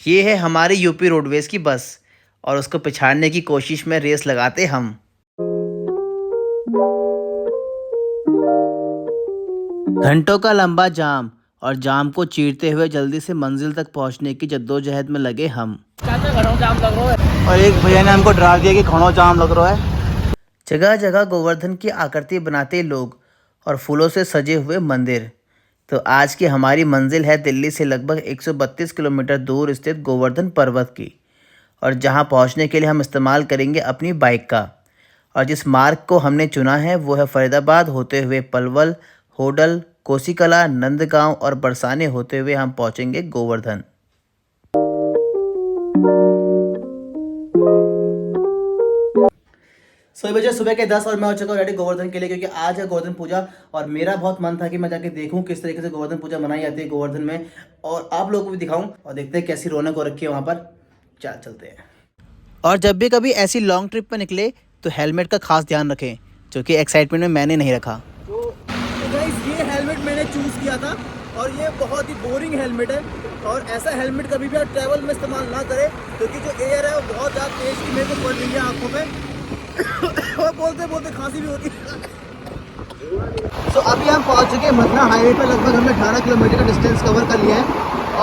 ये है हमारी यूपी रोडवेज की बस और उसको पिछाड़ने की कोशिश में रेस लगाते हम। घंटों का लंबा जाम और जाम को चीरते हुए जल्दी से मंजिल तक पहुंचने की जद्दोजहद में लगे हम। घणो जाम लग रहा है और एक भैया ने हमको डरा दिया कि घणो जाम लग रहा है। जगह जगह गोवर्धन की आकृति बनाते लोग और फूलों से सजे हुए मंदिर। तो आज की हमारी मंजिल है दिल्ली से लगभग 132 किलोमीटर दूर स्थित गोवर्धन पर्वत की, और जहां पहुंचने के लिए हम इस्तेमाल करेंगे अपनी बाइक का। और जिस मार्ग को हमने चुना है वो है फरीदाबाद होते हुए पलवल, होडल, कोसीकला, नंदगांव और बरसाने होते हुए हम पहुंचेंगे गोवर्धन। सुबह बजे सुबह के 10 और मैं हो चुका हूँ रेडी गोवर्धन के लिए, क्योंकि आज है गोवर्धन पूजा और मेरा बहुत मन था कि मैं जाके देखूं किस तरीके से गोवर्धन पूजा मनाई जाती है गोवर्धन में, और आप लोगों को भी दिखाऊं और देखते हैं कैसी रौनक हो रखी है वहाँ पर। चलते हैं। और जब भी कभी ऐसी लॉन्ग ट्रिप पर निकले तो हेलमेट का खास ध्यान रखें, जो कि एक्साइटमेंट में मैंने नहीं रखा। तो गाइस ये हेलमेट मैंने चूज़ किया था और ये बहुत ही बोरिंग हेलमेट है, और ऐसा हेलमेट कभी भी आप ट्रैवल में इस्तेमाल ना करें, क्योंकि जो एयर है वो बहुत ज़्यादा तेज की मेरे को पड़ रही है आँखों पे और बोलते बोलते खांसी भी होती है। तो अभी हम पहुंच चुके हैं मदना हाईवे पे। लगभग हमने 18 किलोमीटर का डिस्टेंस कवर कर लिया है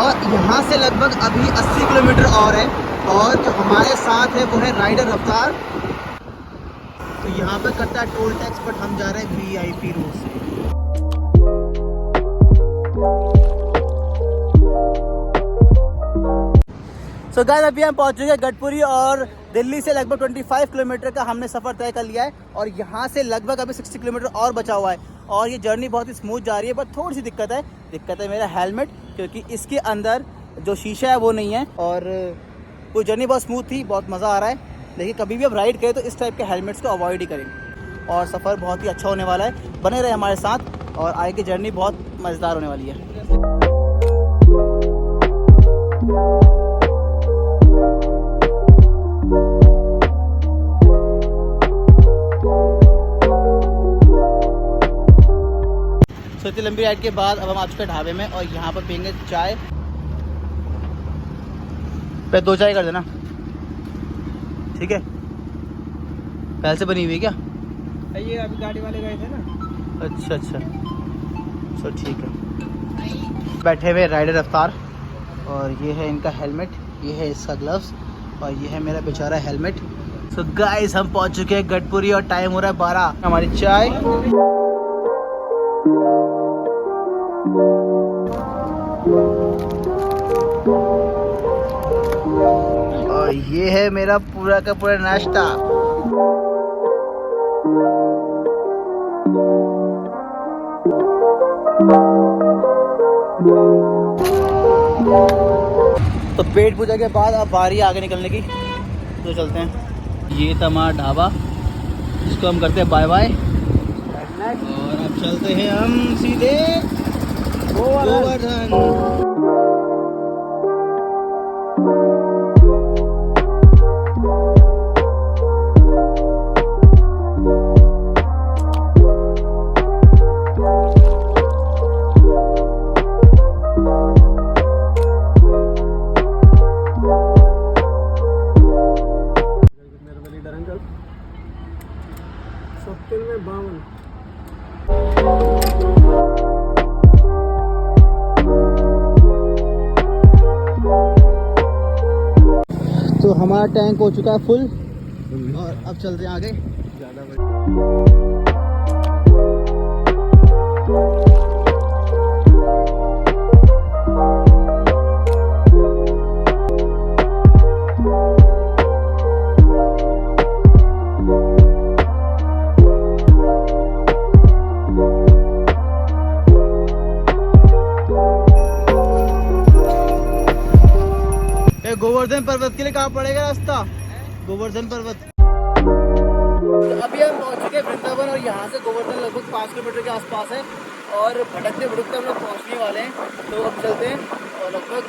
और यहाँ से लगभग अभी 80 किलोमीटर और है, और जो हमारे साथ है वो है राइडर रफ्तार। तो यहाँ पे कटता है टोल टैक्स, बट हम जा रहे हैं VIP रोड से। सो गाइस अभी हम पहुंच चुके हैं गढ़पुरी, और दिल्ली से लगभग 25 किलोमीटर का हमने सफ़र तय कर लिया है, और यहाँ से लगभग अभी 60 किलोमीटर और बचा हुआ है। और ये जर्नी बहुत ही स्मूथ जा रही है, बट थोड़ी सी दिक्कत है मेरा हेलमेट, क्योंकि इसके अंदर जो शीशा है वो नहीं है। और वो जर्नी बहुत स्मूथ थी, बहुत मज़ा आ रहा है, लेकिन कभी भी आप राइड करें तो इस टाइप के हेलमेट्स को अवॉइड ही करें। और सफ़र बहुत ही अच्छा होने वाला है, बने रहे हमारे साथ, और आगे की जर्नी बहुत मज़ेदार होने वाली है। तो इतनी लंबी राइड के बाद अब हम आ चुके हैं ढाबे में, और यहाँ पर पियेंगे चाय। पे 2 चाय कर देना, ठीक है? पहले से बनी हुई है क्या? ये अभी गाड़ी वाले गए थे ना। अच्छा, तो ठीक है। बैठे हुए राइडर रफ्तार, और ये है इनका हेलमेट, ये है इसका ग्लव्स, और ये है मेरा बेचारा हेलमेट। सो गाइस हम पहुंच चुके हैं गढ़पुरी और टाइम हो रहा है 12। हमारी चाय और ये है मेरा पूरा का पूरा नाश्ता। तो पेट पूजा के बाद अब बारी आगे निकलने की, तो चलते हैं। ये था हमारा ढाबा, इसको हम करते हैं बाय बाय, और अब चलते हैं हम सीधे गोवर्धन। तो हमारा टैंक हो चुका है फुल, और अब चलते हैं आगे। गोवर्धन पर्वत के लिए कहाँ पड़ेगा रास्ता? गोवर्धन पर्वत। तो अभी हम पहुँच चुके हैं वृंदावन, और यहाँ से गोवर्धन लगभग 5 किलोमीटर के आसपास है, और भटकते भटकते हम लोग पहुँचने वाले हैं। तो अब चलते हैं, और लगभग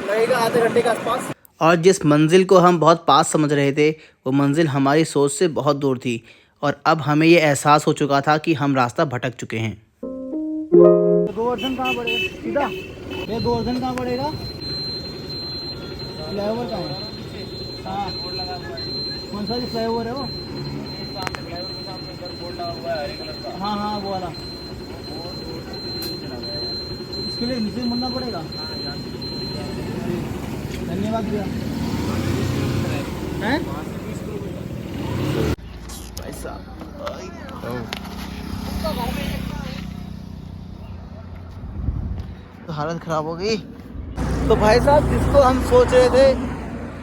लगेगा आधे घंटे के आसपास। और जिस मंजिल को हम बहुत पास समझ रहे थे, वो मंजिल हमारी सोच से बहुत दूर थी, और अब हमें ये एहसास हो चुका था कि हम रास्ता भटक चुके हैं। गोवर्धन कहाँ पड़ेगा? सीधा ये गोवर्धन कहाँ पड़ेगा? फ्लाईओवर का है? हाँ, कौन सा फ्लाईओवर है वो? हाँ हाँ वो वाला, इसके लिए नीचे मुड़ना पड़ेगा। धन्यवाद भैया। हैं? पैसा तो हालत ख़राब हो गई। तो भाई साहब जिसको हम सोच रहे थे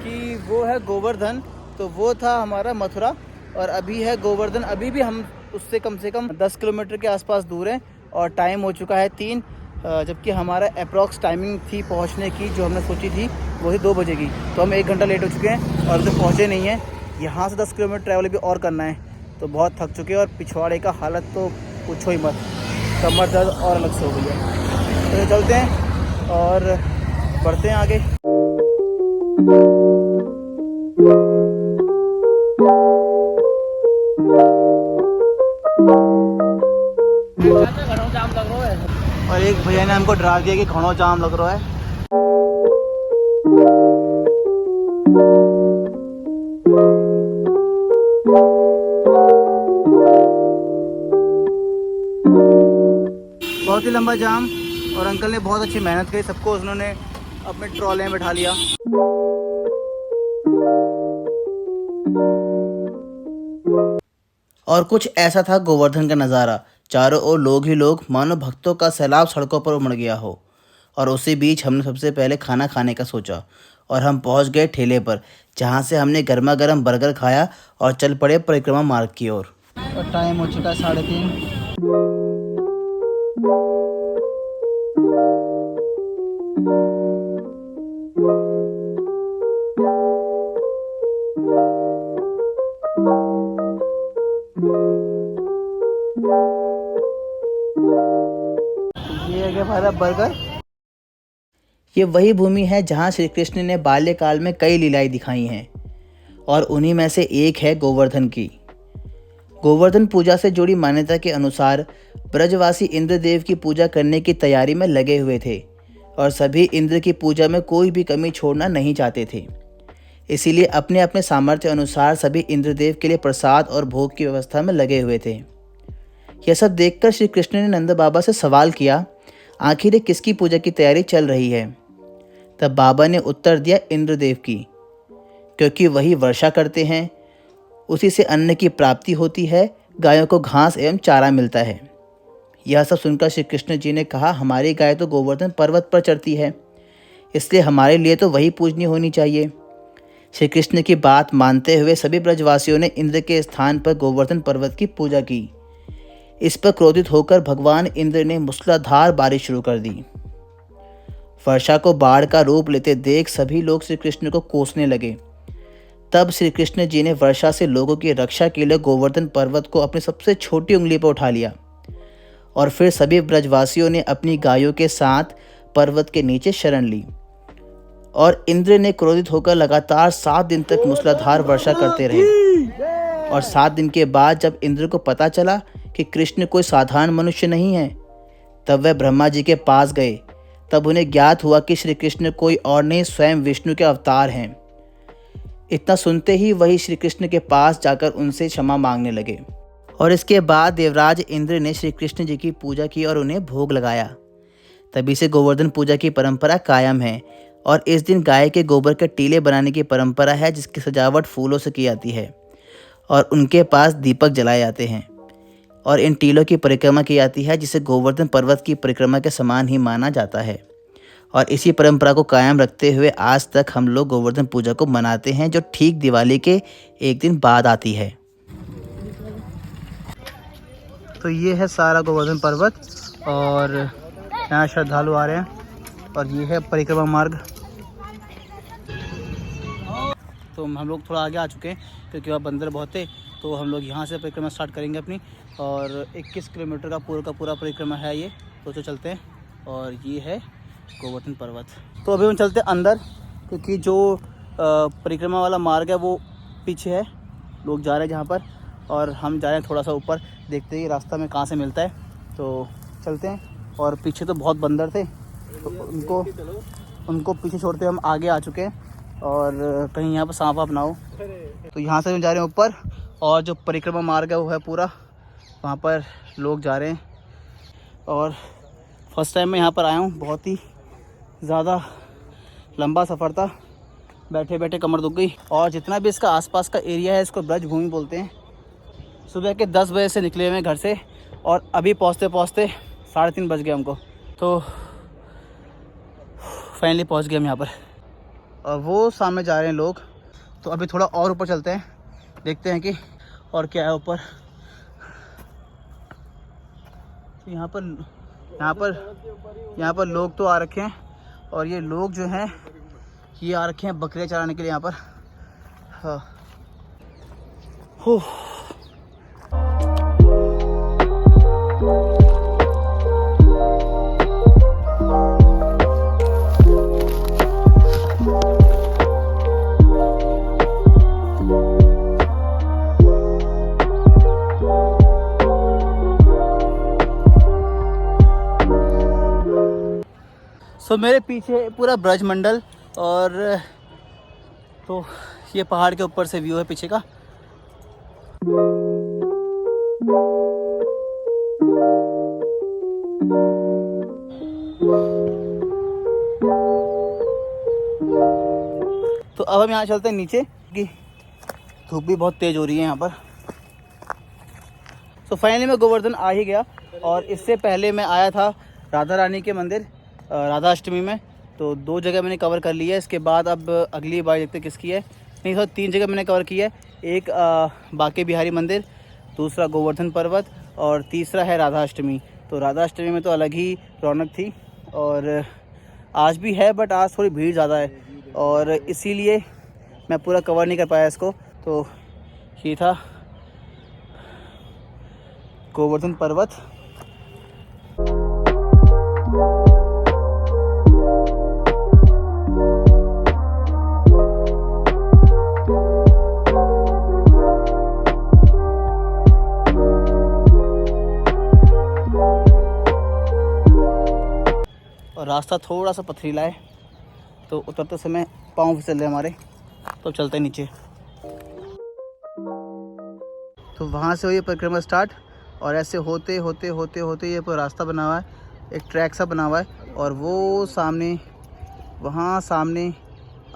कि वो है गोवर्धन, तो वो था हमारा मथुरा, और अभी है गोवर्धन। अभी भी हम उससे कम से कम 10 किलोमीटर के आसपास दूर हैं और टाइम हो चुका है 3, जबकि हमारा अप्रॉक्स टाइमिंग थी पहुंचने की जो हमने सोची थी वो थी 2 बजे की। तो हम 1 घंटा लेट हो चुके हैं और अभी पहुँचे नहीं हैं। यहाँ से 10 किलोमीटर ट्रैवल भी और करना है, तो बहुत थक चुके हैं और पिछवाड़े का हालत तो पूछो ही मत, कमर दर्द और अलग से हो गई है। तो चलते हैं और बढ़ते हैं आगे। और एक भैया ने हमको डरा दिया कि घणो जाम लग रहा है। बहुत ही लंबा जाम, और अंकल ने बहुत अच्छी मेहनत करी, सबको उन्होंने अपने ट्रॉले में बैठा लिया। और कुछ ऐसा था गोवर्धन का नज़ारा, चारों ओर लोग ही लोग, मानो भक्तों का सैलाब सड़कों पर उमड़ गया हो। और उसी बीच हमने सबसे पहले खाना खाने का सोचा और हम पहुंच गए ठेले पर, जहां से हमने गर्मा गर्म बर्गर खाया और चल पड़े परिक्रमा मार्ग की ओर। और टाइम हो चुका है 3:30। ये है हमारा बर्गर। ये वही भूमि है जहाँ श्री कृष्ण ने बाल्यकाल में कई लीलाएं दिखाई हैं, और उन्हीं में से एक है गोवर्धन की। गोवर्धन पूजा से जुड़ी मान्यता के अनुसार ब्रजवासी इंद्रदेव की पूजा करने की तैयारी में लगे हुए थे और सभी इंद्र की पूजा में कोई भी कमी छोड़ना नहीं चाहते थे। इसीलिए अपने अपने सामर्थ्य अनुसार सभी इंद्रदेव के लिए प्रसाद और भोग की व्यवस्था में लगे हुए थे। यह सब देखकर श्री कृष्ण ने नंद बाबा से सवाल किया, आखिर ये किसकी पूजा की तैयारी चल रही है? तब बाबा ने उत्तर दिया, इंद्रदेव की, क्योंकि वही वर्षा करते हैं, उसी से अन्न की प्राप्ति होती है, गायों को घास एवं चारा मिलता है। यह सब सुनकर श्री कृष्ण जी ने कहा, हमारी गाय तो गोवर्धन पर्वत पर चढ़ती है, इसलिए हमारे लिए तो वही पूजनीय होनी चाहिए। श्री कृष्ण की बात मानते हुए सभी ब्रजवासियों ने इंद्र के स्थान पर गोवर्धन पर्वत की पूजा की। इस पर क्रोधित होकर भगवान इंद्र ने मूसलाधार बारिश शुरू कर दी। वर्षा को बाढ़ का रूप लेते देख सभी लोग श्री कृष्ण को कोसने लगे। तब श्री कृष्ण जी ने वर्षा से लोगों की रक्षा के लिए गोवर्धन पर्वत को अपनी सबसे छोटी उंगली पर उठा लिया और फिर सभी ब्रजवासियों ने अपनी गायों के साथ पर्वत के नीचे शरण ली। और इंद्र ने क्रोधित होकर लगातार 7 दिन तक मूसलाधार वर्षा करते रहे। और 7 दिन के बाद जब इंद्र को पता चला कि कृष्ण कोई साधारण मनुष्य नहीं है, तब वह ब्रह्मा जी के पास गए। तब उन्हें ज्ञात हुआ कि श्री कृष्ण कोई और नहीं, स्वयं विष्णु के अवतार हैं। इतना सुनते ही वही श्री कृष्ण के पास जाकर उनसे क्षमा मांगने लगे। और इसके बाद देवराज इंद्र ने श्री कृष्ण जी की पूजा की और उन्हें भोग लगाया। तभी से गोवर्धन पूजा की परंपरा कायम है और इस दिन गाय के गोबर के टीले बनाने की परंपरा है, जिसकी सजावट फूलों से की जाती है और उनके पास दीपक जलाए जाते हैं और इन टीलों की परिक्रमा की जाती है, जिसे गोवर्धन पर्वत की परिक्रमा के समान ही माना जाता है। और इसी परंपरा को कायम रखते हुए आज तक हम लोग गोवर्धन पूजा को मनाते हैं, जो ठीक दिवाली के एक दिन बाद आती है। तो ये है सारा गोवर्धन पर्वत और यहाँ श्रद्धालु आ रहे हैं और ये है परिक्रमा मार्ग। तो हम लोग थोड़ा आगे आ चुके हैं क्योंकि वहाँ बंदर बहुत थे, तो हम लोग यहाँ से परिक्रमा स्टार्ट करेंगे अपनी। और 21 किलोमीटर का पूरा परिक्रमा है ये, तो चलते हैं। और ये है गोवर्धन पर्वत। तो अभी हम चलते हैं अंदर, क्योंकि जो परिक्रमा वाला मार्ग है वो पीछे है, लोग जा रहे हैं जहाँ पर, और हम जा रहे हैं थोड़ा सा ऊपर, देखते हैं रास्ता में कहाँ से मिलता है, तो चलते हैं। और पीछे तो बहुत बंदर थे, तो उनको पीछे छोड़ते हम आगे आ चुके हैं और कहीं यहाँ पर सांप वाप ना हो। तो यहाँ से हम जा रहे हैं ऊपर, और जो परिक्रमा मार्ग है वो है पूरा, वहाँ पर लोग जा रहे हैं। और फर्स्ट टाइम मैं यहाँ पर आया हूँ, बहुत ही ज़्यादा लंबा सफ़र था, बैठे बैठे कमर दुख गई। और जितना भी इसका आसपास का एरिया है इसको ब्रज भूमि बोलते हैं। सुबह के 10 बजे से निकले हुए हैं घर से, और अभी पहुँचते पहुँचते 3:30 बज गए हमको। तो फाइनली पहुँच गए हम यहाँ पर, और वो सामने जा रहे हैं लोग। तो अभी थोड़ा और ऊपर चलते हैं, देखते हैं कि और क्या है ऊपर। तो यहाँ पर लोग तो आ रखे हैं, और ये लोग जो हैं ये आ रखे हैं बकरियाँ चराने के लिए यहाँ पर। हाँ, तो मेरे पीछे पूरा ब्रज मंडल, और तो ये पहाड़ के ऊपर से व्यू है पीछे का। तो अब हम यहाँ चलते हैं नीचे, कि धूप भी बहुत तेज़ हो रही है यहाँ पर। तो फाइनली मैं गोवर्धन आ ही गया, और इससे पहले मैं आया था राधा रानी के मंदिर राधा अष्टमी में। तो 2 जगह मैंने कवर कर ली है। इसके बाद अब अगली बार देखते किसकी है। नहीं सर, 3 जगह मैंने कवर की है। एक बांके बिहारी मंदिर, दूसरा गोवर्धन पर्वत, और तीसरा है राधा अष्टमी। तो राधा अष्टमी में तो अलग ही रौनक थी, और आज भी है, बट आज थोड़ी भीड़ ज़्यादा है, और इसीलिए मैं पूरा कवर नहीं कर पाया इसको। तो ये था गोवर्धन पर्वत। और रास्ता थोड़ा सा पथरीला है, तो उतरते समय पाँव फिसल रहे हमारे। तो चलते हैं नीचे। तो वहाँ से हुई परिक्रमा स्टार्ट, और ऐसे होते होते होते होते ये पूरा रास्ता बना हुआ है, एक ट्रैक सा बना हुआ है, और वो सामने, वहाँ सामने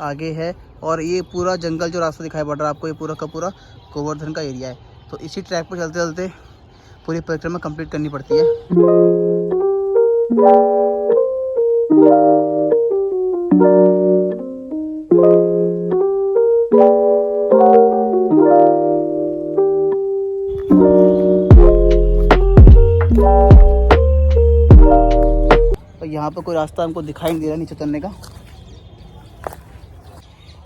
आगे है। और ये पूरा जंगल जो रास्ता दिखाई पड़ रहा है आपको, ये पूरा का पूरा गोवर्धन का एरिया है। तो इसी ट्रैक पर चलते चलते पूरी परिक्रमा कंप्लीट करनी पड़ती है। और यहाँ पर कोई रास्ता हमको दिखाई नहीं दे रहा नीचे उतरने का।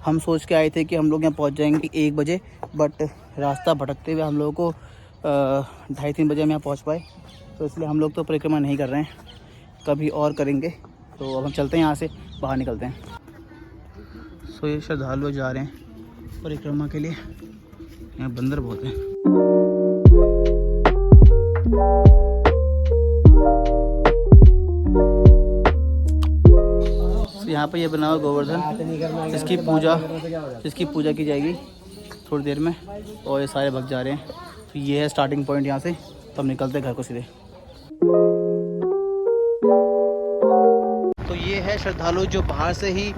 हम सोच के आए थे कि हम लोग यहाँ पहुँच जाएंगे 1 बजे, बट रास्ता भटकते हुए हम लोगों को 2:30-3 बजे हम यहाँ पहुँच पाए। तो इसलिए हम लोग तो परिक्रमा नहीं कर रहे हैं, कभी और करेंगे। तो अब हम चलते हैं, यहाँ से बाहर निकलते हैं। सो ये श्रद्धालु जा रहे हैं परिक्रमा के लिए। यहाँ बंदर बहुत हैं। यहाँ पर ये बना हुआ गोवर्धन, जिसकी पूजा की जाएगी थोड़ी देर में, और ये सारे भक्त जा रहे हैं। तो ये है स्टार्टिंग पॉइंट यहाँ से। तो हम निकलते हैं घर को सीधे। तो ये है श्रद्धालु जो बाहर से ही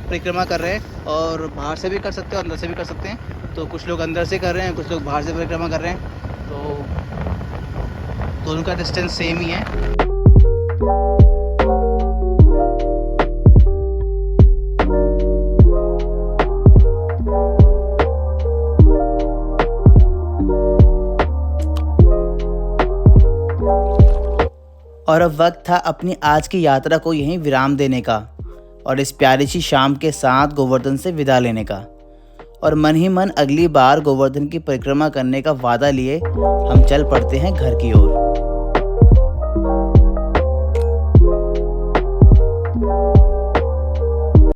परिक्रमा कर रहे हैं, और बाहर से भी कर सकते हैं और अंदर से भी कर सकते हैं। तो कुछ लोग अंदर से कर रहे हैं, कुछ लोग बाहर से परिक्रमा कर रहे हैं। तो दोनों का डिस्टेंस सेम ही है। और अब वक्त था अपनी आज की यात्रा को यहीं विराम देने का, और इस प्यारी सी शाम के साथ गोवर्धन से विदा लेने का। और मन ही मन अगली बार गोवर्धन की परिक्रमा करने का वादा लिए हम चल पड़ते हैं घर की ओर।